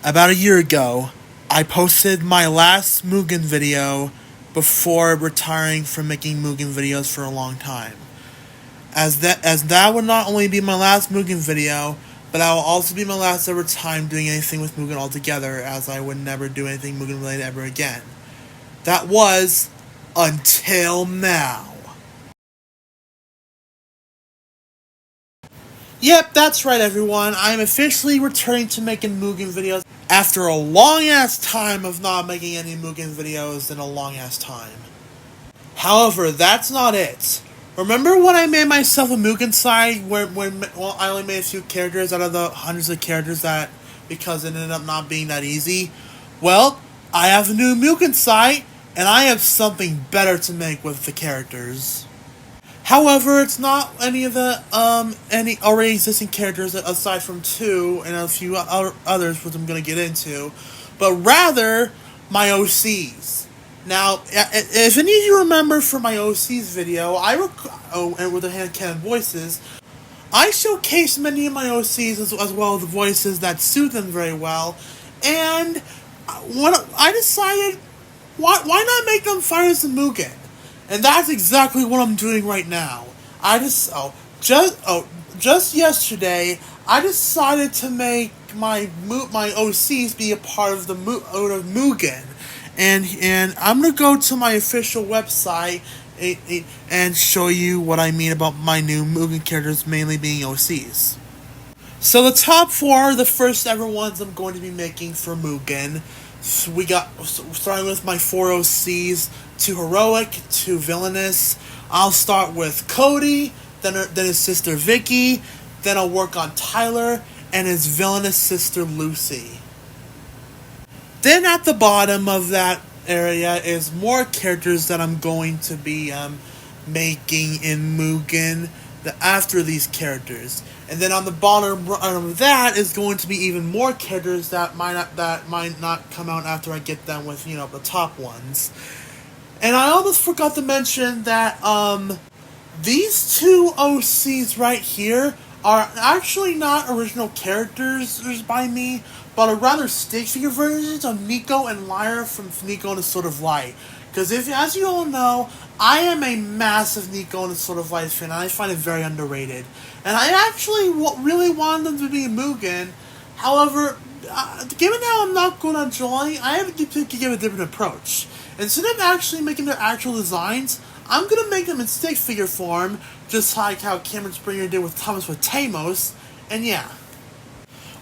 About a year ago, I posted my last Mugen video before retiring from making Mugen videos for a long time. As that would not only be my last Mugen video, but I will also be my last ever time doing anything with Mugen altogether, as I would never do anything Mugen related ever again. That was until now. Yep, that's right, everyone. I'm officially returning to making Mugen videos after a long ass time of not making any Mugen videos in a long ass time. However, that's not it. Remember when I made myself a Mugen site when I only made a few characters out of the hundreds of characters that because it ended up not being that easy? Well, I have a new Mugen site and I have something better to make with the characters. However, it's not any of the any already existing characters aside from two and a few others which I'm going to get into, but rather my OCs. Now, if any of you remember from my OCs video, and with the hand cannon voices, I showcased many of my OCs as well as the voices that suit them very well, and when I decided, why not make them fighters in Mugen? And that's exactly what I'm doing right now. Just yesterday, I decided to make my OCs be a part of the Mugen, and I'm gonna go to my official website and show you what I mean about my new Mugen characters mainly being OCs. So the top four are the first ever ones I'm going to be making for Mugen. So we got, starting with my four OCs, to heroic, to villainous. I'll start with Cody, then his sister Vicky, then I'll work on Tyler, and his villainous sister Lucy. Then at the bottom of that area is more characters that I'm going to be making in Mugen after these characters. And then on the bottom of that is going to be even more characters that might not come out after I get done with, the top ones. And I almost forgot to mention that these two OCs right here are actually not original characters by me, but are rather stick figure versions of Nico and Lyra from Nico and the Sword of Light. Because as you all know, I am a massive Nico and the Sword of Light fan, and I find it very underrated. And I actually really wanted them to be Mugen. However, given how I'm not going on joy, I have to give a different approach. Instead of actually making their actual designs, I'm going to make them in stick figure form, just like how Cameron Springer did with Thomas with Tamos, and yeah.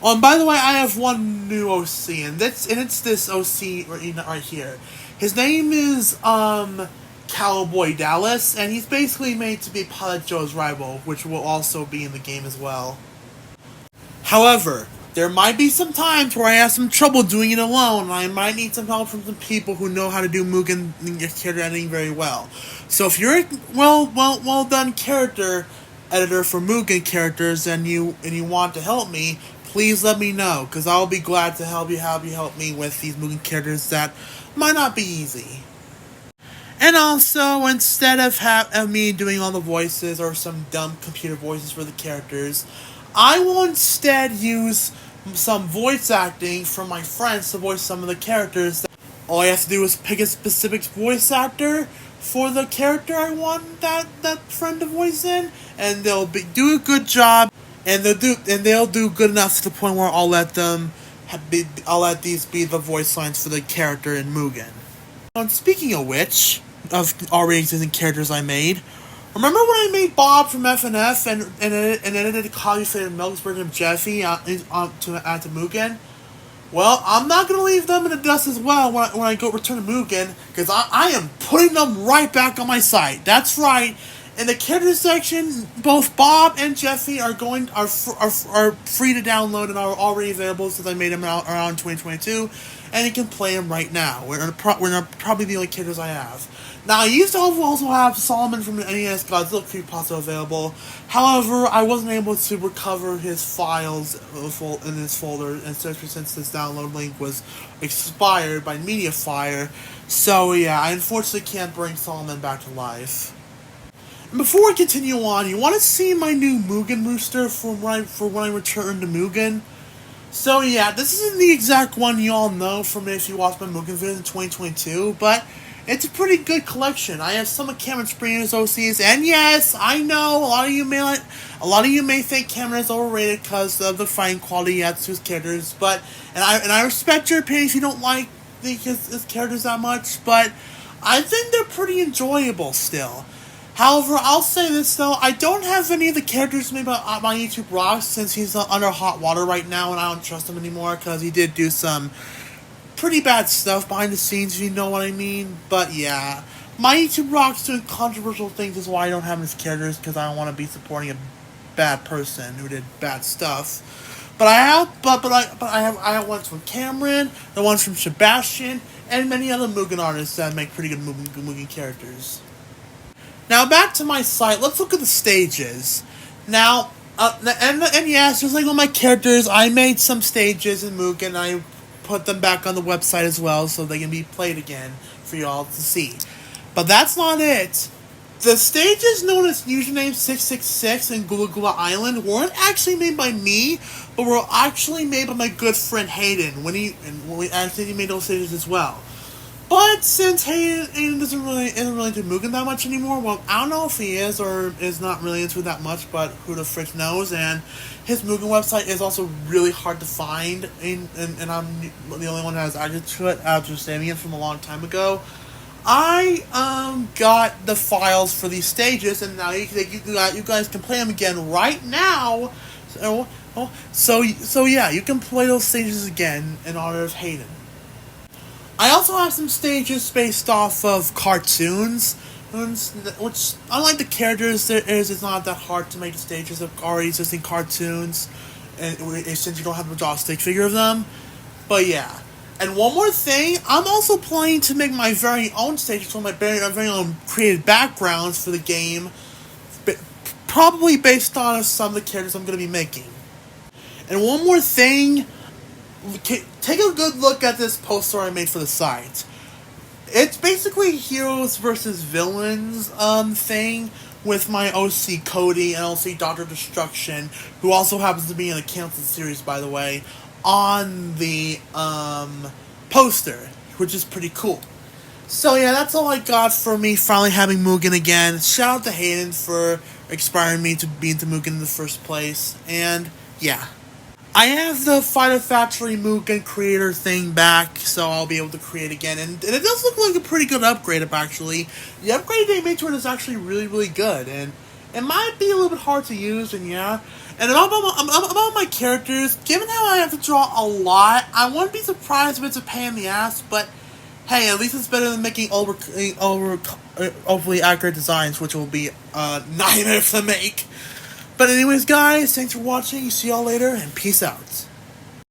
Oh, and by the way, I have one new OC, and it's this OC right here. His name is Cowboy Dallas, and he's basically made to be Pilot Joe's rival, which will also be in the game as well. However, there might be some times where I have some trouble doing it alone, and I might need some help from some people who know how to do Mugen character editing very well. So if you're a well done character editor for Mugen characters and you want to help me, please let me know, because I'll be glad to help me with these Mugen characters that might not be easy. And also, instead of me doing all the voices or some dumb computer voices for the characters, I will instead use some voice acting from my friends to voice some of the characters. All I have to do is pick a specific voice actor for the character I want that friend to voice in, and they'll do a good job, and they'll do good enough to the point where I'll let these be the voice lines for the character in Mugen. And speaking of which, of already existing characters I made, remember when I made Bob from FNF and edited a coffee-faded Milk's version of Jeffy to add to Mugen? Well, I'm not going to leave them in the dust as well when I go return to Mugen, because I am putting them right back on my site. That's right. In the character section, both Bob and Jeffy are free to download and are already available since I made them around 2022, and you can play them right now. We're probably the only characters I have. Now, I used to also have Solomon from the NES Godzilla Creepypasta available. However, I wasn't able to recover his files in his folder, especially since this download link was expired by MediaFire. So yeah, I unfortunately can't bring Solomon back to life. And before we continue on, you want to see my new Mugen rooster for when I return to Mugen? So yeah, this isn't the exact one you all know from if you watched my M.U.G.E.N videos in 2022, but it's a pretty good collection. I have some of Cameron Springer's OCs, and yes, I know a lot of you may think Cameron is overrated because of the fighting quality he has to his characters, but and I respect your opinion if you don't like his characters that much, but I think they're pretty enjoyable still. However, I'll say this though, I don't have any of the characters made by my YouTube Rocks since he's under hot water right now and I don't trust him anymore because he did do some pretty bad stuff behind the scenes, if you know what I mean. But yeah, my YouTube Rocks doing controversial things is why I don't have his characters because I don't want to be supporting a bad person who did bad stuff. But I have ones from Cameron, the ones from Sebastian, and many other M.U.G.E.N artists that make pretty good M.U.G.E.N characters. Now back to my site. Let's look at the stages. Now, and yes, just like all my characters, I made some stages in M.U.G.E.N and I put them back on the website as well, so they can be played again for y'all to see. But that's not it. The stages known as Username 666 and Gula Gula Island weren't actually made by me, but were actually made by my good friend Hayden when he actually made those stages as well. But since Hayden isn't really into M.U.G.E.N that much anymore, well, I don't know if he is or is not really into it that much, but who the frick knows, and his M.U.G.E.N website is also really hard to find, and I'm the only one that has access to it after saving it from a long time ago. I got the files for these stages, and now you guys can play them again right now. So yeah, you can play those stages again in honor of Hayden. I also have some stages based off of cartoons, which, unlike the characters, it's not that hard to make the stages of already existing cartoons, and since you don't have to draw a stick figure of them. But yeah. And one more thing, I'm also planning to make my very own stages for my very own created backgrounds for the game, probably based on some of the characters I'm going to be making. And one more thing, take a good look at this poster I made for the site. It's basically heroes versus villains thing with my OC Cody and OC Dr. Destruction, who also happens to be in the canceled series, by the way, on the poster, which is pretty cool. So yeah, that's all I got for me finally having M.U.G.E.N again. Shout out to Hayden for inspiring me to be into M.U.G.E.N in the first place, and yeah. I have the Fighter Factory M.U.G.E.N creator thing back, so I'll be able to create again. And it does look like a pretty good upgrade up, actually. The upgrade they made to it is actually really good. And it might be a little bit hard to use, and yeah. And about my characters, given how I have to draw a lot, I wouldn't be surprised if it's a pain in the ass, but hey, at least it's better than making overly accurate designs, which will be a nightmare to make. But anyways, guys, thanks for watching. See y'all later, and peace out.